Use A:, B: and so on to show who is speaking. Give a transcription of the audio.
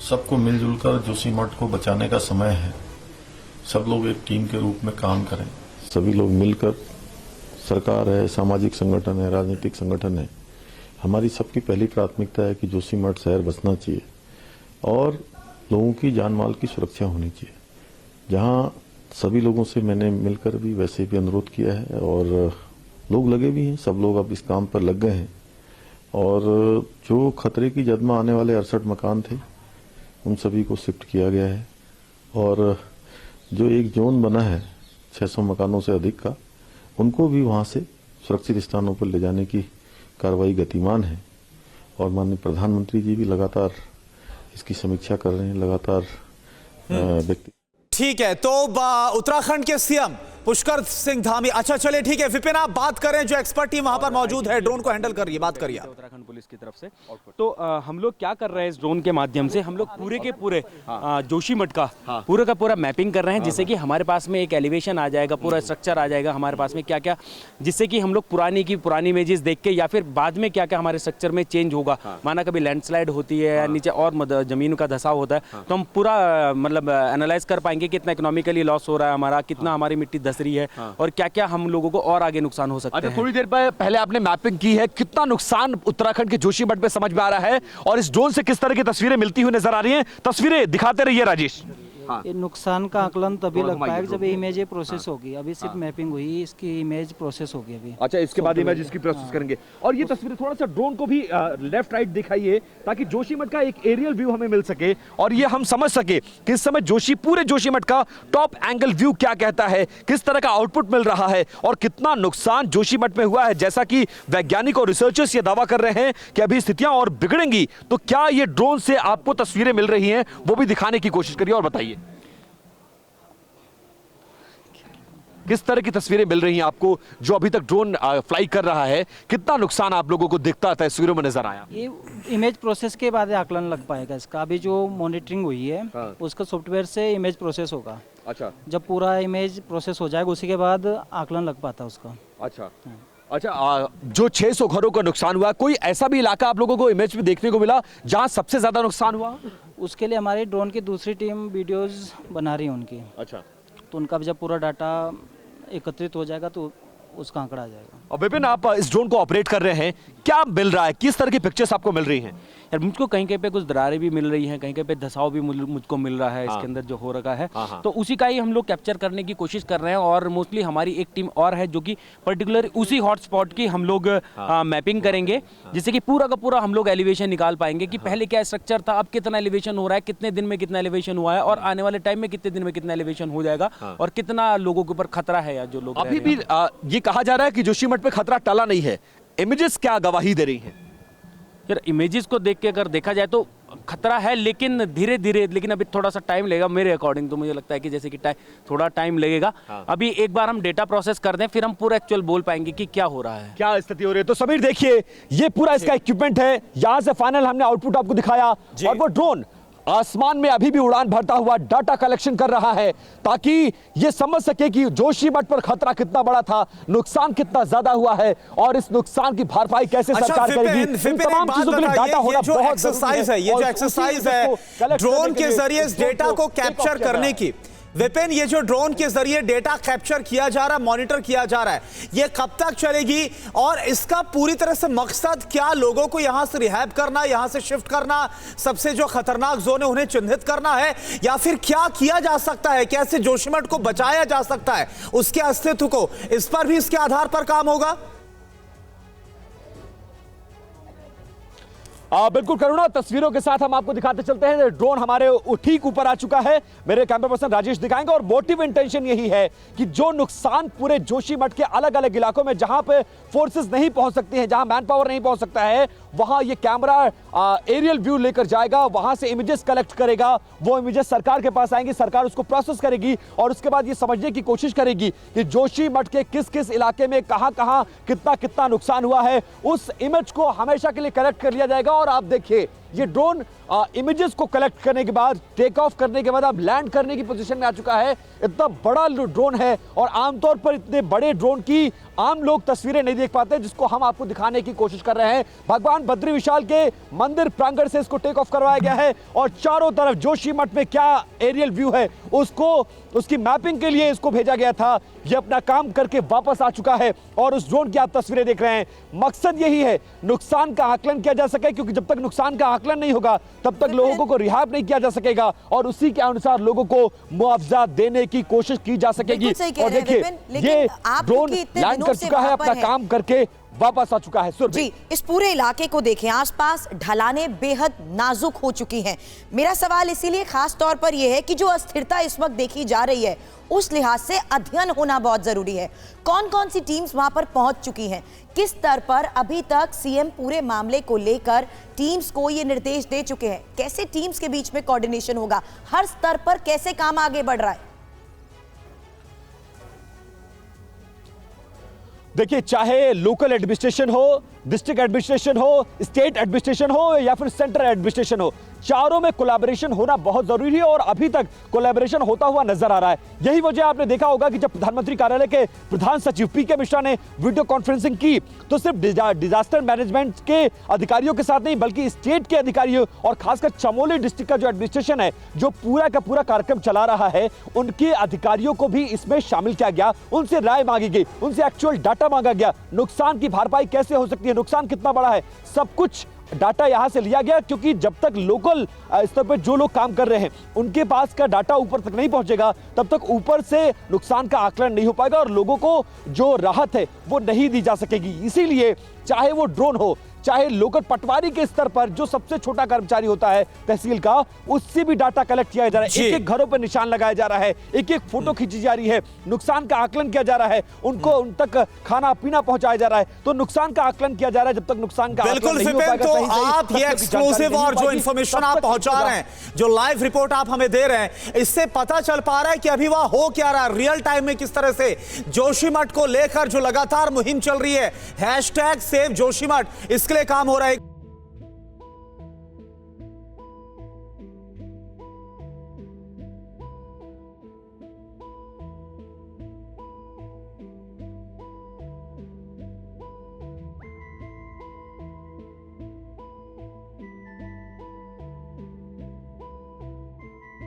A: सबको मिलजुल कर जोशीमठ को बचाने का समय है। सब लोग एक टीम के रूप में काम करें। सभी लोग मिलकर, सरकार है, सामाजिक संगठन है, राजनीतिक संगठन है, हमारी सबकी पहली प्राथमिकता है कि जोशीमठ शहर बचना चाहिए और लोगों की जान माल की सुरक्षा होनी चाहिए। जहां सभी लोगों से मैंने मिलकर भी वैसे भी अनुरोध किया है और लोग लगे भी हैं, सब लोग अब इस काम पर लग गए हैं। और जो खतरे की जद में आने वाले 68 मकान थे उन सभी को शिफ्ट किया गया है और जो एक जोन बना है 600 मकानों से अधिक का, उनको भी वहां से सुरक्षित स्थानों पर ले जाने की कार्रवाई गतिमान है। और माननीय प्रधानमंत्री जी भी लगातार इसकी समीक्षा कर रहे हैं, लगातार व्यक्ति।
B: ठीक है, तो उत्तराखंड के सीएम पुष्कर सिंह धामी, अच्छा चलिए ठीक है विपिन, आप बात करें, जो एक्सपर्ट टीम वहां पर मौजूद है ड्रोन को हैंडल कर रही है, बात करिए
C: उत्तराखंड पुलिस की तरफ से। तो हम लोग क्या कर रहे हैं इस ड्रोन के माध्यम से, हम लोग पूरे के पूरे जोशीमठ का पूरा का पूरा मैपिंग कर रहे हैं, जिससे कि हमारे पास में एक एलिवेशन आ जाएगा, पूरा स्ट्रक्चर आ जाएगा हमारे पास में क्या क्या, जिससे कि हम लोग पुरानी इमेजेस देख के या फिर बाद में क्या क्या हमारे स्ट्रक्चर में चेंज होगा, माना कभी लैंडस्लाइड होती है या नीचे और जमीन का धसाव होता है, तो हम पूरा मतलब एनालाइज कर पाएंगे कितना इकोनॉमिकली लॉस हो रहा है हमारा, कितना हमारी मिट्टी धस रही है और क्या क्या हम लोगों को और आगे नुकसान हो सकता है।
D: थोड़ी देर पहले आपने मैपिंग की है, कितना नुकसान उत्तराखंड के जोशीमठ में समझ में आ रहा है और इस ड्रोन से किस तरह की तस्वीरें मिलती हुई नजर आ रही हैं, तस्वीरें दिखाते रहिए राजेश।
E: ये नुकसान का आकलन तभी लग पाएगा जब ये इमेज प्रोसेस होगी। अभी सिर्फ मैपिंग हुई, इसकी इमेज प्रोसेस होगी अभी।
D: अच्छा, इसके बाद इमेज इसकी प्रोसेस करेंगे। और ये तस्वीरें थोड़ा सा ड्रोन को भी लेफ्ट राइट दिखाइए ताकि जोशीमठ का एक एरियल व्यू हमें मिल सके और ये हम समझ सके कि इस समय पूरे जोशीमठ का टॉप एंगल व्यू क्या कहता है, किस तरह का आउटपुट मिल रहा है और कितना नुकसान जोशीमठ में हुआ है। जैसा कि वैज्ञानिक और रिसर्चर्स ये दावा कर रहे हैं कि अभी स्थितियां और बिगड़ेंगी, तो क्या ये ड्रोन से आपको तस्वीरें मिल रही हैं, वो भी दिखाने की कोशिश करिए और बताइए किस तरह की तस्वीरें मिल रही हैं आपको जो अभी तक ड्रोन फ्लाई कर रहा है, कितना नुकसान आप लोगों को दिखता है, तस्वीरों में नजर आया।
E: ये इमेज प्रोसेस के बाद आकलन लग पाएगा इसका। अभी जो मॉनिटरिंग हुई है उसका सॉफ्टवेयर से इमेज प्रोसेस होगा।
D: अच्छा,
E: जब पूरा इमेज प्रोसेस हो जाएगा उसी के बाद आकलन लग पाता है उसका।
D: अच्छा, जो 600 घरों का नुकसान हुआ, कोई ऐसा भी इलाका आप लोगों को इमेज में देखने को मिला जहां सबसे ज्यादा नुकसान हुआ?
E: उसके लिए हमारी ड्रोन की दूसरी टीम वीडियोज बना रही है उनकी।
D: अच्छा,
E: तो उनका जब पूरा डाटा एकत्रित हो जाएगा तो उसका आंकड़ा आ जाएगा।
D: और विपिन, आप इस ड्रोन को ऑपरेट कर रहे हैं, क्या मिल रहा है, किस तरह की पिक्चर्स आपको मिल रही हैं?
C: यार मुझको कहीं कहीं पे कुछ दरारें भी मिल रही हैं, कहीं कहीं पे धसाव भी मुझको मिल रहा है इसके अंदर जो हो रखा है, तो उसी का ही हम लोग कैप्चर करने की कोशिश कर रहे हैं। और मोस्टली हमारी एक टीम और है जो कि पर्टिकुलर उसी हॉटस्पॉट की हम लोग मैपिंग करेंगे, जिससे कि पूरा का पूरा हम लोग एलिवेशन निकाल पाएंगे कि पहले क्या स्ट्रक्चर था, अब कितना एलिवेशन हो रहा है, कितने दिन में कितना एलिवेशन हुआ है और आने वाले टाइम में कितने दिन में कितना एलिवेशन हो जाएगा और कितना लोगों के ऊपर खतरा है। या जो लोग
D: अभी भी ये कहा जा रहा है कि जोशीमठ पे खतरा टला नहीं है, इमेजेस क्या गवाही दे रही हैं?
C: यार इमेजेस को देख के अगर देखा जाए तो खतरा है, लेकिन धीरे धीरे, लेकिन अभी थोड़ा सा टाइम लगेगा मेरे अकॉर्डिंग। तो मुझे लगता है कि जैसे कि थोड़ा टाइम लगेगा। अभी एक बार हम डेटा प्रोसेस कर दें, फिर हम पूरा एक्चुअल बोल पाएंगे कि क्या हो रहा है,
D: क्या स्थिति हो रही है। तो समीर देखिए, ये पूरा इसका इक्विपमेंट है, यहां से फाइनल हमने आउटपुट आपको दिखाया और वो ड्रोन आसमान में अभी भी उड़ान भरता हुआ डाटा कलेक्शन कर रहा है ताकि ये समझ सके कि जोशीमठ पर खतरा कितना बड़ा था, नुकसान कितना ज्यादा हुआ है और इस नुकसान की भरपाई कैसे सरकार करेगी। इन तमाम चीजों के लिए डाटा होना बहुत
B: एक्सरसाइज है, ये जो एक्सरसाइज है ड्रोन के जरिए इस डेटा को कैप्चर करने की। विपिन, ये जो ड्रोन के जरिए डेटा कैप्चर किया जा रहा है, मॉनिटर किया जा रहा है, ये कब तक चलेगी और इसका पूरी तरह से मकसद क्या? लोगों को यहां से रिहैब करना, यहां से शिफ्ट करना, सबसे जो खतरनाक जोन है उन्हें चिन्हित करना है, या फिर क्या किया जा सकता है, कैसे जोशीमठ को बचाया जा सकता है, उसके अस्तित्व को, इस पर भी इसके आधार पर काम होगा?
D: बिल्कुल करुणा, तस्वीरों के साथ हम आपको दिखाते चलते हैं। ड्रोन हमारे ठीक ऊपर आ चुका है, मेरे कैमरा पर्सन राजेश दिखाएंगे। और मोटिव इंटेंशन यही है कि जो नुकसान पूरे जोशीमठ के अलग अलग इलाकों में जहां पे फोर्सेस नहीं पहुंच सकती हैं, जहां मैन पावर नहीं पहुंच सकता है, वहां ये कैमरा एरियल व्यू लेकर जाएगा, वहां से इमेजेस कलेक्ट करेगा, वो इमेजेस सरकार के पास आएंगी, सरकार उसको प्रोसेस करेगी और उसके बाद ये समझने की कोशिश करेगी कि जोशीमठ के किस किस इलाके में कहां कहां कितना कितना नुकसान हुआ है। उस इमेज को हमेशा के लिए कलेक्ट कर लिया जाएगा। और आप देखिए ये ड्रोन इमेजेस को कलेक्ट करने के बाद, टेक ऑफ करने के बाद अब लैंड करने की पोजीशन में आ चुका है। इतना बड़ा ड्रोन है और आमतौर पर इतने बड़े ड्रोन की आम लोग तस्वीरें नहीं देख पाते, जिसको हम आपको दिखाने की कोशिश कर रहे हैं। भगवान बद्री विशाल के मंदिर प्रांगण से इसको टेक ऑफ करवाया गया है और चारों तरफ जोशीमठ में क्या एरियल व्यू है उसकी मैपिंग के लिए इसको भेजा गया था। ये अपना काम करके वापस आ चुका है और उस ड्रोन की आप तस्वीरें देख रहे हैं। मकसद यही है नुकसान का आकलन किया जा सके, क्योंकि जब तक नुकसान का आकलन नहीं होगा तब तक लोगों को रिहाब नहीं किया जा सकेगा और उसी के अनुसार लोगों को मुआवजा देने की कोशिश की जा सकेगी। और देखिए ये ड्रोन लैंड कर चुका है, अपना काम करके वापस आ चुका है।
F: जी, इस पूरे इलाके को देखें, आसपास ढलानें बेहद नाजुक हो चुकी हैं। मेरा सवाल इसीलिए खास तौर पर यह है कि जो अस्थिरता इस वक्त देखी जा रही है उस लिहाज से अध्ययन होना बहुत जरूरी है। कौन कौन सी टीम्स वहां पर पहुंच चुकी हैं, किस स्तर पर अभी तक सीएम पूरे मामले को लेकर टीम्स को ये निर्देश दे चुके हैं, कैसे टीम्स के बीच में कोऑर्डिनेशन होगा, हर स्तर पर कैसे काम आगे बढ़ रहा है?
D: देखिए, चाहे लोकल एडमिनिस्ट्रेशन हो, डिस्ट्रिक्ट एडमिनिस्ट्रेशन हो, स्टेट एडमिनिस्ट्रेशन हो या फिर सेंट्रल एडमिनिस्ट्रेशन हो, चारों में कोलैबोरेशन होना बहुत जरूरी है और अभी तक कोलैबोरेशन होता हुआ नजर आ रहा है। यही वजह आपने देखा होगा कि जब प्रधानमंत्री कार्यालय के प्रधान सचिव पीके मिश्रा ने वीडियो कॉन्फ्रेंसिंग की तो सिर्फ डिजास्टर मैनेजमेंट के अधिकारियों के साथ नहीं बल्कि स्टेट के अधिकारियों और खासकर चमोली डिस्ट्रिक्ट का जो एडमिनिस्ट्रेशन है जो पूरा का पूरा कार्यक्रम चला रहा है, उनके अधिकारियों को भी इसमें शामिल किया गया। उनसे राय मांगी गई, उनसे एक्चुअल डाटा मांगा गया, नुकसान की भरपाई कैसे हो सकती है, नुकसान कितना बड़ा है, सब कुछ डाटा यहां से लिया गया। क्योंकि जब तक लोकल स्तर पर जो लोग काम कर रहे हैं उनके पास का डाटा ऊपर तक नहीं पहुंचेगा तब तक ऊपर से नुकसान का आकलन नहीं हो पाएगा और लोगों को जो राहत है वो नहीं दी जा सकेगी। इसीलिए चाहे वो ड्रोन हो, चाहे लोकल पटवारी के स्तर पर जो सबसे छोटा कर्मचारी होता है तहसील का, उससे भी डाटा कलेक्ट किया जा रहा है, एक एक घरों पर निशान लगाया जा रहा है, एक एक फोटो खींची जा रही है, नुकसान का आकलन किया जा रहा है, उनको उन तक खाना पीना पहुंचाया जा रहा है। तो नुकसान का आकलन किया जा रहा है। जब तक नुकसान का
B: बिल्कुल विपिन, तो आप ये एक्सक्लूसिव और जो इंफॉर्मेशन आप पहुंचा रहे हैं, जो लाइव रिपोर्ट आप हमें दे रहे हैं, इससे पता चल पा रहा है कि अभी वहां हो क्या रहा है, रियल टाइम में किस तरह से जोशीमठ को लेकर जो लगातार मुहिम चल रही है, #सेव जोशीमठ, इसके लिए काम हो रहा है।